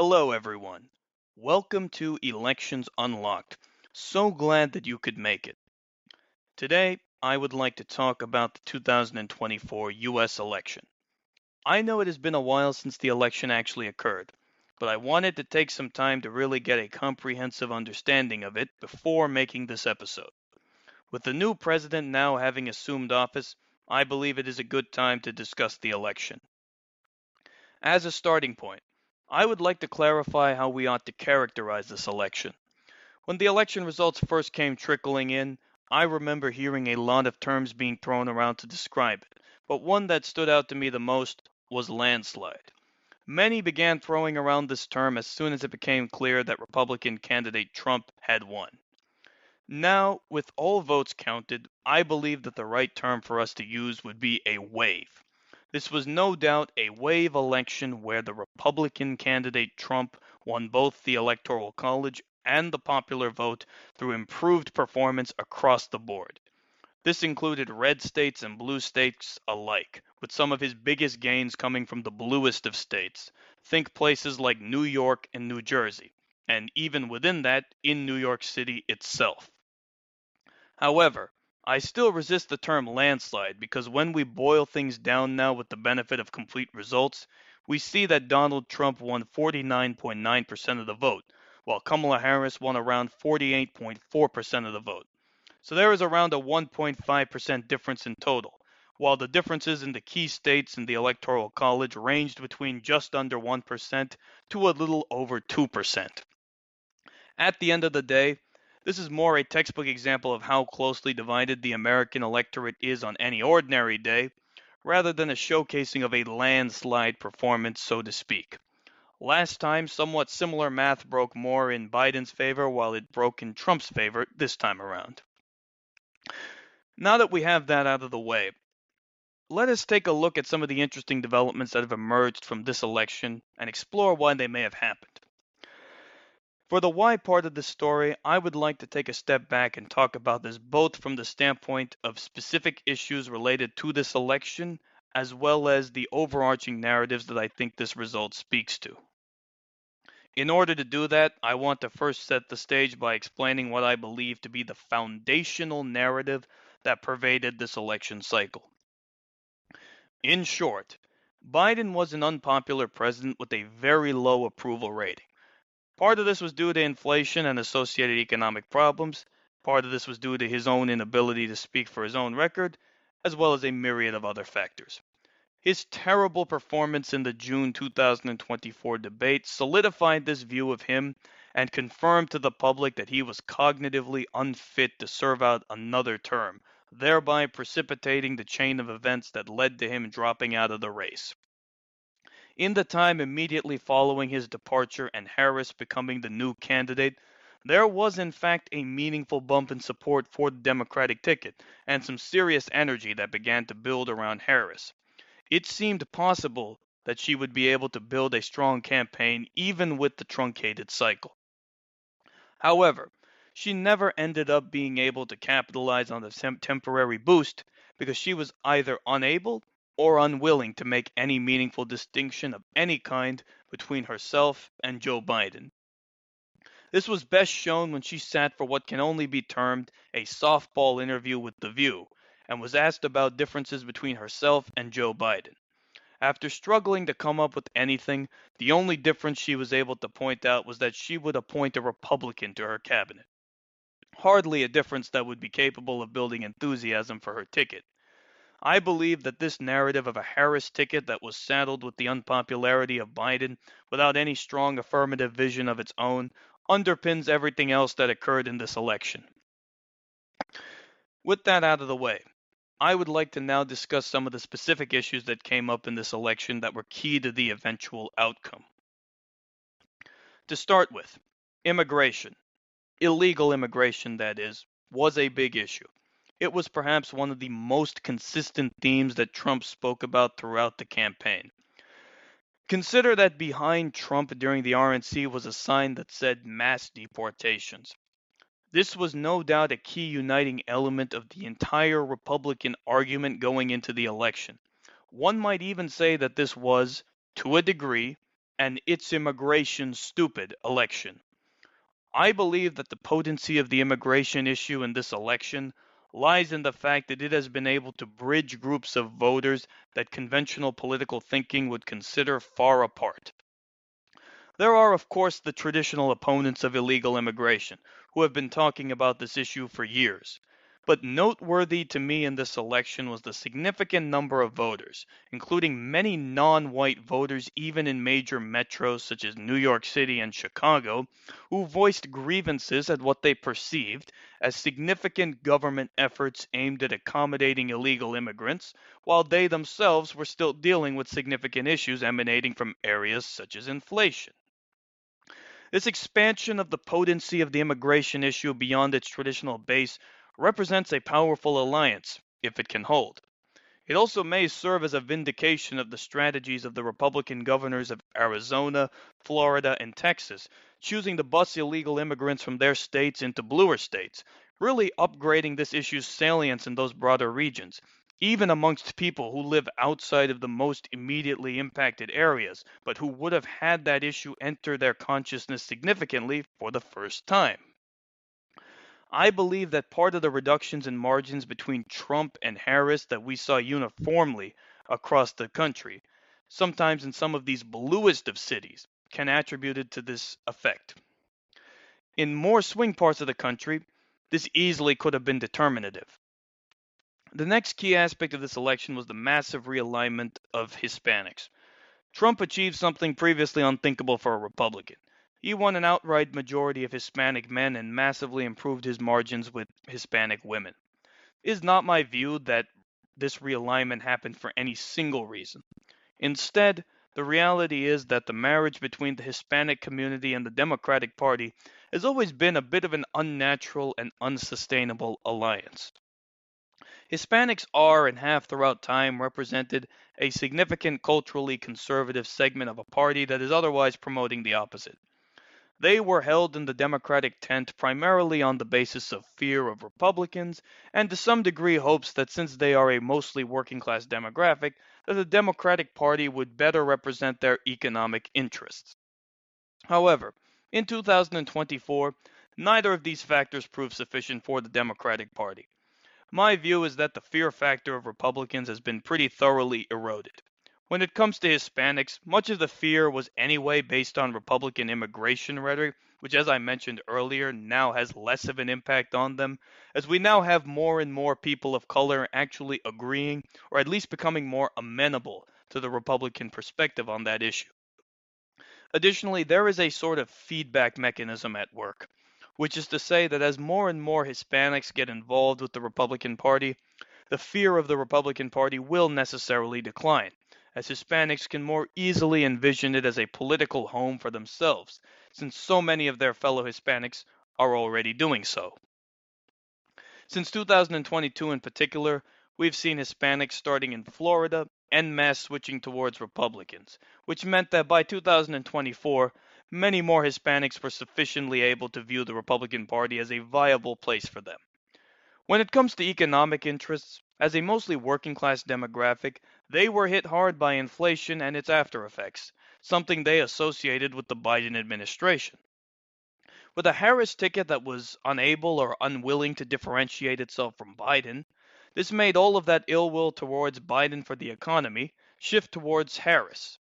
Hello, everyone. Welcome to Elections Unlocked. So glad that you could make it. Today, I would like to talk about the 2024 US election. I know it has been a while since the election actually occurred, but I wanted to take some time to really get a comprehensive understanding of it before making this episode. With the new president now having assumed office, I believe it is a good time to discuss the election. As a starting point, I would like to clarify how we ought to characterize this election. When the election results first came trickling in, I remember hearing a lot of terms being thrown around to describe it, but one that stood out to me the most was landslide. Many began throwing around this term as soon as it became clear that Republican candidate Trump had won. Now, with all votes counted, I believe that the right term for us to use would be a wave. This was no doubt a wave election where the Republican candidate Trump won both the Electoral College and the popular vote through improved performance across the board. This included red states and blue states alike, with some of his biggest gains coming from the bluest of states. Think places like New York and New Jersey, and even within that, in New York City itself. However, I still resist the term landslide because when we boil things down now with the benefit of complete results, we see that Donald Trump won 49.9% of the vote, while Kamala Harris won around 48.4% of the vote. So there is around a 1.5% difference in total, while the differences in the key states in the Electoral College ranged between just under 1% to a little over 2%. At the end of the day, this is more a textbook example of how closely divided the American electorate is on any ordinary day, rather than a showcasing of a landslide performance, so to speak. Last time, somewhat similar math broke more in Biden's favor while it broke in Trump's favor this time around. Now that we have that out of the way, let us take a look at some of the interesting developments that have emerged from this election and explore why they may have happened. For the why part of this story, I would like to take a step back and talk about this both from the standpoint of specific issues related to this election, as well as the overarching narratives that I think this result speaks to. In order to do that, I want to first set the stage by explaining what I believe to be the foundational narrative that pervaded this election cycle. In short, Biden was an unpopular president with a very low approval rating. Part of this was due to inflation and associated economic problems. Part of this was due to his own inability to speak for his own record, as well as a myriad of other factors. His terrible performance in the June 2024 debate solidified this view of him and confirmed to the public that he was cognitively unfit to serve out another term, thereby precipitating the chain of events that led to him dropping out of the race. In the time immediately following his departure and Harris becoming the new candidate, there was in fact a meaningful bump in support for the Democratic ticket and some serious energy that began to build around Harris. It seemed possible that she would be able to build a strong campaign even with the truncated cycle. However, she never ended up being able to capitalize on the temporary boost because she was either unable or unwilling to make any meaningful distinction of any kind between herself and Joe Biden. This was best shown when she sat for what can only be termed a softball interview with The View and was asked about differences between herself and Joe Biden. After struggling to come up with anything, the only difference she was able to point out was that she would appoint a Republican to her cabinet. Hardly a difference that would be capable of building enthusiasm for her ticket. I believe that this narrative of a Harris ticket that was saddled with the unpopularity of Biden without any strong affirmative vision of its own underpins everything else that occurred in this election. With that out of the way, I would like to now discuss some of the specific issues that came up in this election that were key to the eventual outcome. To start with, immigration. Illegal immigration, that is, was a big issue. It was perhaps one of the most consistent themes that Trump spoke about throughout the campaign. Consider that behind Trump during the RNC was a sign that said mass deportations. This was no doubt a key uniting element of the entire Republican argument going into the election. One might even say that this was, to a degree, an "it's immigration stupid" election. I believe that the potency of the immigration issue in this election lies in the fact that it has been able to bridge groups of voters that conventional political thinking would consider far apart. There are, of course, the traditional opponents of illegal immigration, who have been talking about this issue for years. But noteworthy to me in this election was the significant number of voters, including many non-white voters even in major metros such as New York City and Chicago, who voiced grievances at what they perceived as significant government efforts aimed at accommodating illegal immigrants, while they themselves were still dealing with significant issues emanating from areas such as inflation. This expansion of the potency of the immigration issue beyond its traditional base represents a powerful alliance, if it can hold. It also may serve as a vindication of the strategies of the Republican governors of Arizona, Florida, and Texas, choosing to bus illegal immigrants from their states into bluer states, really upgrading this issue's salience in those broader regions, even amongst people who live outside of the most immediately impacted areas, but who would have had that issue enter their consciousness significantly for the first time. I believe that part of the reductions in margins between Trump and Harris that we saw uniformly across the country, sometimes in some of these bluest of cities, can attributed to this effect. In more swing parts of the country, this easily could have been determinative. The next key aspect of this election was the massive realignment of Hispanics. Trump achieved something previously unthinkable for a Republican. He won an outright majority of Hispanic men and massively improved his margins with Hispanic women. It is not my view that this realignment happened for any single reason. Instead, the reality is that the marriage between the Hispanic community and the Democratic Party has always been a bit of an unnatural and unsustainable alliance. Hispanics are and have throughout time represented a significant culturally conservative segment of a party that is otherwise promoting the opposite. They were held in the Democratic tent primarily on the basis of fear of Republicans and to some degree hopes that since they are a mostly working class demographic, that the Democratic Party would better represent their economic interests. However, in 2024, neither of these factors proved sufficient for the Democratic Party. My view is that the fear factor of Republicans has been pretty thoroughly eroded. When it comes to Hispanics, much of the fear was anyway based on Republican immigration rhetoric, which, as I mentioned earlier, now has less of an impact on them, as we now have more and more people of color actually agreeing, or at least becoming more amenable to the Republican perspective on that issue. Additionally, there is a sort of feedback mechanism at work, which is to say that as more and more Hispanics get involved with the Republican Party, the fear of the Republican Party will necessarily decline, as Hispanics can more easily envision it as a political home for themselves, since so many of their fellow Hispanics are already doing so. Since 2022 in particular, we've seen Hispanics starting in Florida en masse switching towards Republicans, which meant that by 2024, many more Hispanics were sufficiently able to view the Republican Party as a viable place for them. When it comes to economic interests, as a mostly working class demographic, they were hit hard by inflation and its after effects, something they associated with the Biden administration. With a Harris ticket that was unable or unwilling to differentiate itself from Biden, this made all of that ill will towards Biden for the economy shift towards Harris.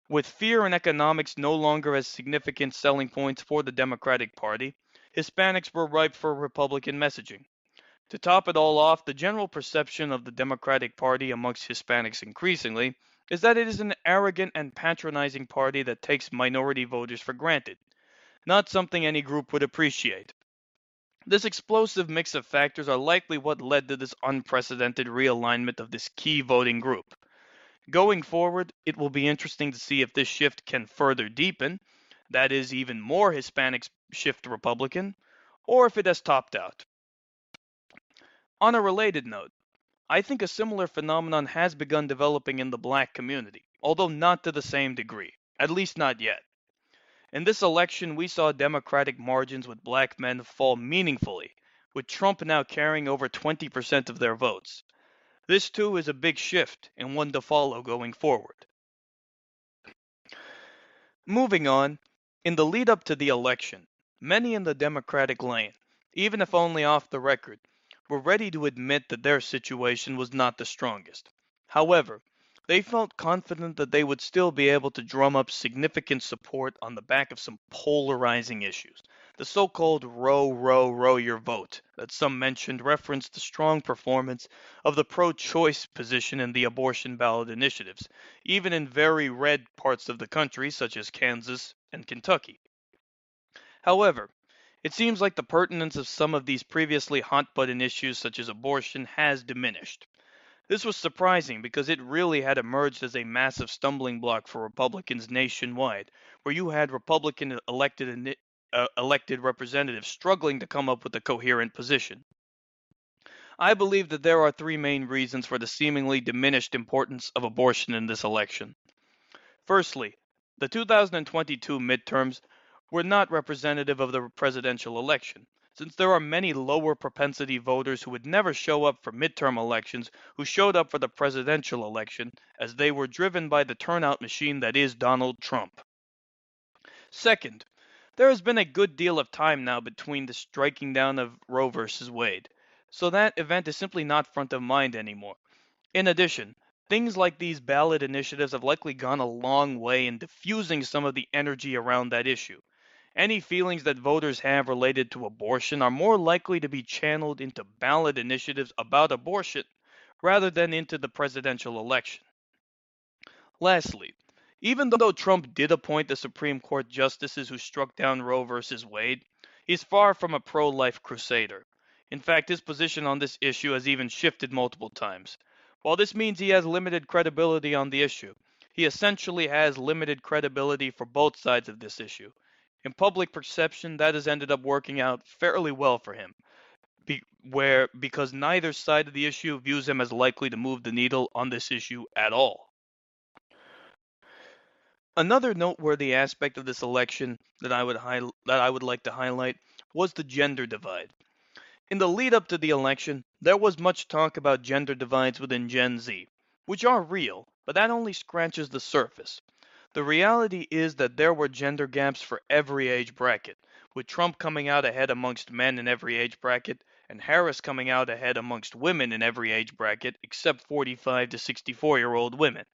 With fear and economics no longer as significant selling points for the Democratic Party, Hispanics were ripe for Republican messaging. To top it all off, the general perception of the Democratic Party amongst Hispanics increasingly is that it is an arrogant and patronizing party that takes minority voters for granted, not something any group would appreciate. This explosive mix of factors are likely what led to this unprecedented realignment of this key voting group. Going forward, it will be interesting to see if this shift can further deepen, that is, even more Hispanics shift Republican, or if it has topped out. On a related note, I think a similar phenomenon has begun developing in the black community, although not to the same degree, at least not yet. In this election, we saw Democratic margins with black men fall meaningfully, with Trump now carrying over 20% of their votes. This too is a big shift and one to follow going forward. Moving on, in the lead up to the election, many in the Democratic lane, even if only off the record, were ready to admit that their situation was not the strongest. However, they felt confident that they would still be able to drum up significant support on the back of some polarizing issues. The so-called row, row, row your vote that some mentioned referenced the strong performance of the pro-choice position in the abortion ballot initiatives, even in very red parts of the country such as Kansas and Kentucky. However, it seems like the pertinence of some of these previously hot-button issues such as abortion has diminished. This was surprising because it really had emerged as a massive stumbling block for Republicans nationwide, where you had Republican elected representatives struggling to come up with a coherent position. I believe that there are three main reasons for the seemingly diminished importance of abortion in this election. Firstly, the 2022 midterms were not representative of the presidential election, since there are many lower propensity voters who would never show up for midterm elections who showed up for the presidential election, as they were driven by the turnout machine that is Donald Trump. Second, there has been a good deal of time now between the striking down of Roe v. Wade, so that event is simply not front of mind anymore. In addition, things like these ballot initiatives have likely gone a long way in diffusing some of the energy around that issue. Any feelings that voters have related to abortion are more likely to be channeled into ballot initiatives about abortion rather than into the presidential election. Lastly, even though Trump did appoint the Supreme Court justices who struck down Roe v. Wade, he's far from a pro-life crusader. In fact, his position on this issue has even shifted multiple times. While this means he has limited credibility on the issue, he essentially has limited credibility for both sides of this issue. In public perception, that has ended up working out fairly well for him, because neither side of the issue views him as likely to move the needle on this issue at all. Another noteworthy aspect of this election that I would like to highlight was the gender divide. In the lead up to the election, there was much talk about gender divides within Gen Z, which are real, but that only scratches the surface. The reality is that there were gender gaps for every age bracket, with Trump coming out ahead amongst men in every age bracket, and Harris coming out ahead amongst women in every age bracket except 45 to 64-year-old women.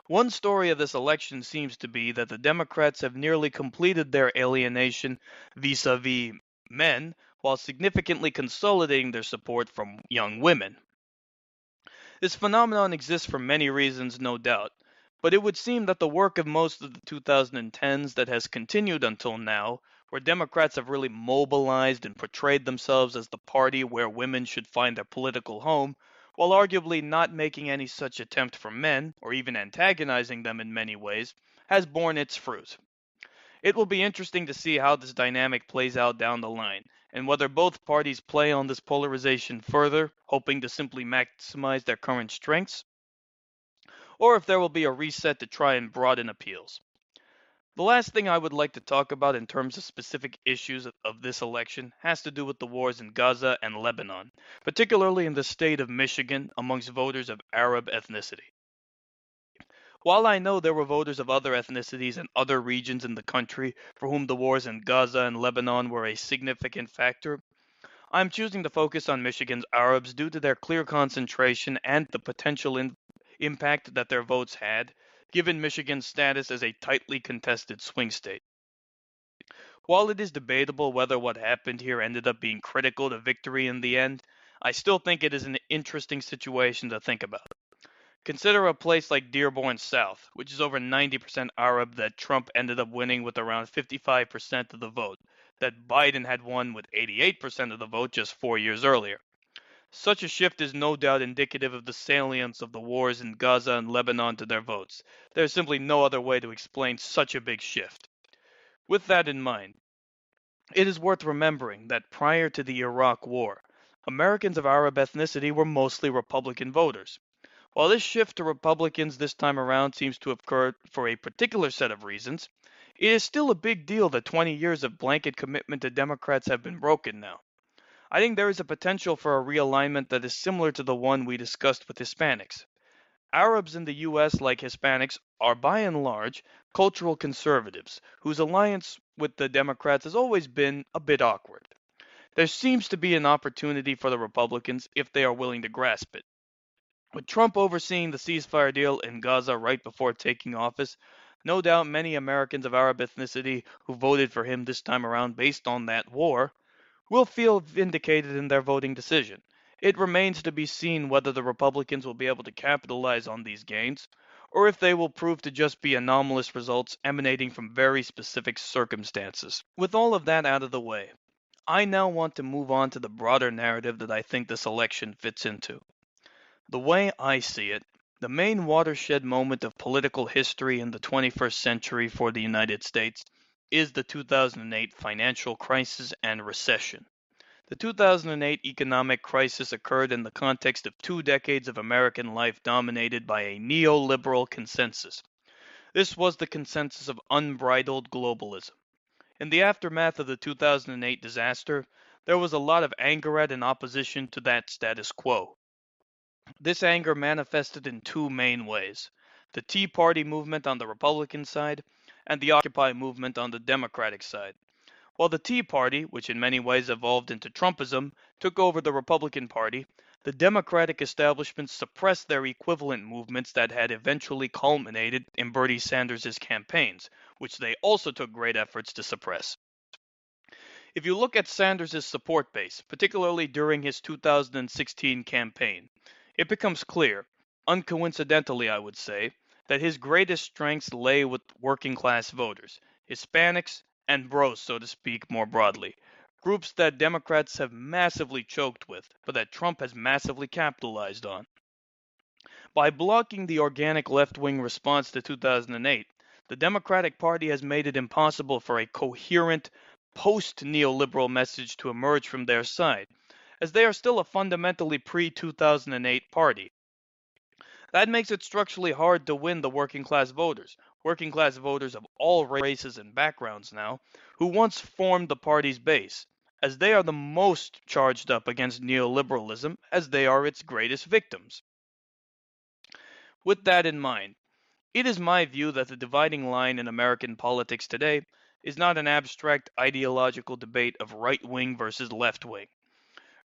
One story of this election seems to be that the Democrats have nearly completed their alienation vis-a-vis men, while significantly consolidating their support from young women. This phenomenon exists for many reasons, no doubt, but it would seem that the work of most of the 2010s that has continued until now, where Democrats have really mobilized and portrayed themselves as the party where women should find their political home, while arguably not making any such attempt for men, or even antagonizing them in many ways, has borne its fruit. It will be interesting to see how this dynamic plays out down the line, and whether both parties play on this polarization further, hoping to simply maximize their current strengths, or if there will be a reset to try and broaden appeals. The last thing I would like to talk about in terms of specific issues of this election has to do with the wars in Gaza and Lebanon, particularly in the state of Michigan amongst voters of Arab ethnicity. While I know there were voters of other ethnicities and other regions in the country for whom the wars in Gaza and Lebanon were a significant factor, I'm choosing to focus on Michigan's Arabs due to their clear concentration and the potential impact that their votes had, given Michigan's status as a tightly contested swing state. While it is debatable whether what happened here ended up being critical to victory in the end, I still think it is an interesting situation to think about. Consider a place like Dearborn South, which is over 90% Arab, that Trump ended up winning with around 55% of the vote, that Biden had won with 88% of the vote just 4 years earlier. Such a shift is no doubt indicative of the salience of the wars in Gaza and Lebanon to their votes. There is simply no other way to explain such a big shift. With that in mind, it is worth remembering that prior to the Iraq War, Americans of Arab ethnicity were mostly Republican voters. While this shift to Republicans this time around seems to have occurred for a particular set of reasons, it is still a big deal that 20 years of blanket commitment to Democrats have been broken now. I think there is a potential for a realignment that is similar to the one we discussed with Hispanics. Arabs in the U.S., like Hispanics, are by and large cultural conservatives, whose alliance with the Democrats has always been a bit awkward. There seems to be an opportunity for the Republicans if they are willing to grasp it. With Trump overseeing the ceasefire deal in Gaza right before taking office, no doubt many Americans of Arab ethnicity who voted for him this time around based on that war will feel vindicated in their voting decision. It remains to be seen whether the Republicans will be able to capitalize on these gains, or if they will prove to just be anomalous results emanating from very specific circumstances. With all of that out of the way, I now want to move on to the broader narrative that I think this election fits into. The way I see it, the main watershed moment of political history in the 21st century for the United States is the 2008 financial crisis and recession. The 2008 economic crisis occurred in the context of 2 decades of American life dominated by a neoliberal consensus. This was the consensus of unbridled globalism. In the aftermath of the 2008 disaster, there was a lot of anger at and opposition to that status quo. This anger manifested in two main ways: the Tea Party movement on the Republican side and the Occupy movement on the Democratic side. While the Tea Party, which in many ways evolved into Trumpism, took over the Republican Party, the Democratic establishment suppressed their equivalent movements that had eventually culminated in Bernie Sanders' campaigns, which they also took great efforts to suppress. If you look at Sanders' support base, particularly during his 2016 campaign, it becomes clear, uncoincidentally I would say, that his greatest strengths lay with working class voters, Hispanics, and bros, so to speak, more broadly. Groups that Democrats have massively choked with, but that Trump has massively capitalized on. By blocking the organic left-wing response to 2008, the Democratic Party has made it impossible for a coherent, post-neoliberal message to emerge from their side, as they are still a fundamentally pre-2008 party. That makes it structurally hard to win the working class voters of all races and backgrounds now, who once formed the party's base, as they are the most charged up against neoliberalism, as they are its greatest victims. With that in mind, it is my view that the dividing line in American politics today is not an abstract ideological debate of right-wing versus left-wing.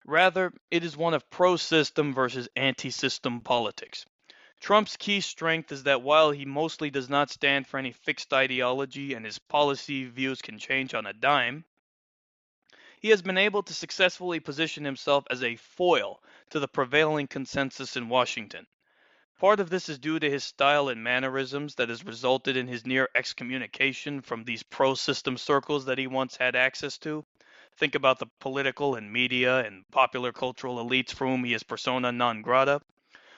Rather, it is one of pro-system versus anti-system politics. Trump's key strength is that while he mostly does not stand for any fixed ideology and his policy views can change on a dime, he has been able to successfully position himself as a foil to the prevailing consensus in Washington. Part of this is due to his style and mannerisms that has resulted in his near excommunication from these pro-system circles that he once had access to. Think about the political and media and popular cultural elites for whom he is persona non grata.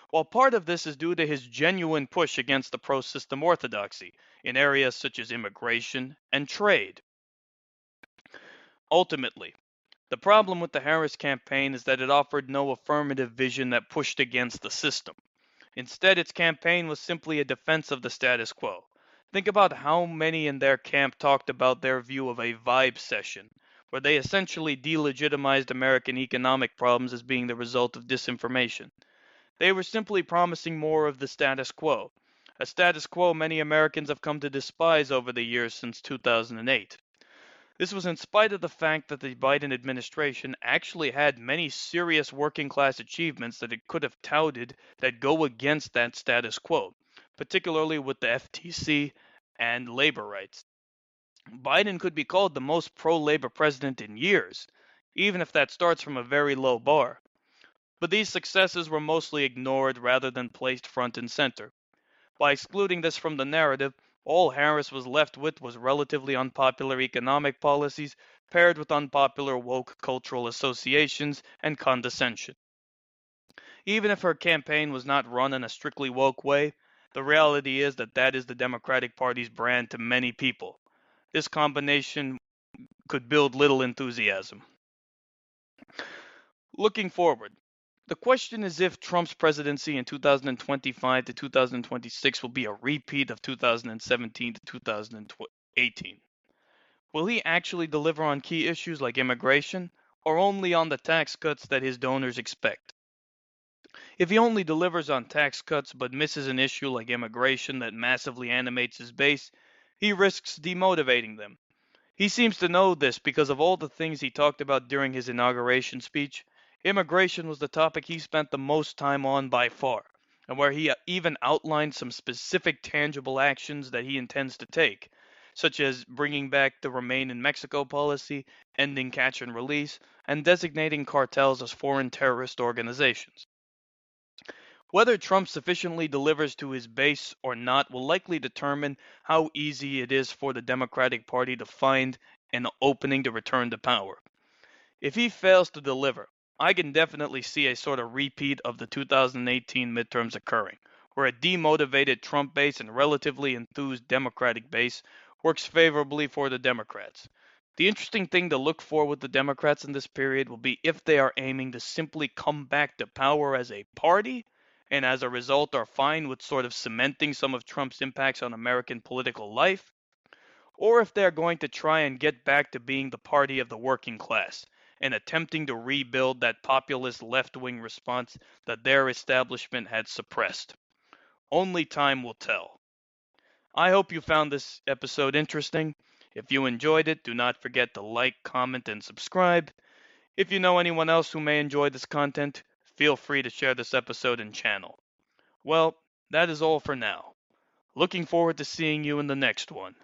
While part of this is due to his genuine push against the pro-system orthodoxy in areas such as immigration and trade. Ultimately, the problem with the Harris campaign is that it offered no affirmative vision that pushed against the system. Instead, its campaign was simply a defense of the status quo. Think about how many in their camp talked about their view of a vibe session, where they essentially delegitimized American economic problems as being the result of disinformation. They were simply promising more of the status quo, a status quo many Americans have come to despise over the years since 2008. This was in spite of the fact that the Biden administration actually had many serious working class achievements that it could have touted that go against that status quo, particularly with the FTC and labor rights. Biden could be called the most pro-labor president in years, even if that starts from a very low bar. But these successes were mostly ignored rather than placed front and center. By excluding this from the narrative, all Harris was left with was relatively unpopular economic policies paired with unpopular woke cultural associations and condescension. Even if her campaign was not run in a strictly woke way, the reality is that that is the Democratic Party's brand to many people. This combination could build little enthusiasm. Looking forward, the question is if Trump's presidency in 2025 to 2026 will be a repeat of 2017 to 2018. Will he actually deliver on key issues like immigration, or only on the tax cuts that his donors expect? If he only delivers on tax cuts but misses an issue like immigration that massively animates his base, he risks demotivating them. He seems to know this because of all the things he talked about during his inauguration speech. Immigration was the topic he spent the most time on by far, and where he even outlined some specific tangible actions that he intends to take, such as bringing back the Remain in Mexico policy, ending catch and release, and designating cartels as foreign terrorist organizations. Whether Trump sufficiently delivers to his base or not will likely determine how easy it is for the Democratic Party to find an opening to return to power. If he fails to deliver, I can definitely see a sort of repeat of the 2018 midterms occurring, where a demotivated Trump base and relatively enthused Democratic base works favorably for the Democrats. The interesting thing to look for with the Democrats in this period will be if they are aiming to simply come back to power as a party and as a result are fine with sort of cementing some of Trump's impacts on American political life, or if they're going to try and get back to being the party of the working class and attempting to rebuild that populist left wing response that their establishment had suppressed. Only time will tell. I hope you found this episode interesting. If you enjoyed it, do not forget to like, comment, and subscribe. If you know anyone else who may enjoy this content, feel free to share this episode and channel. Well, that is all for now. Looking forward to seeing you in the next one.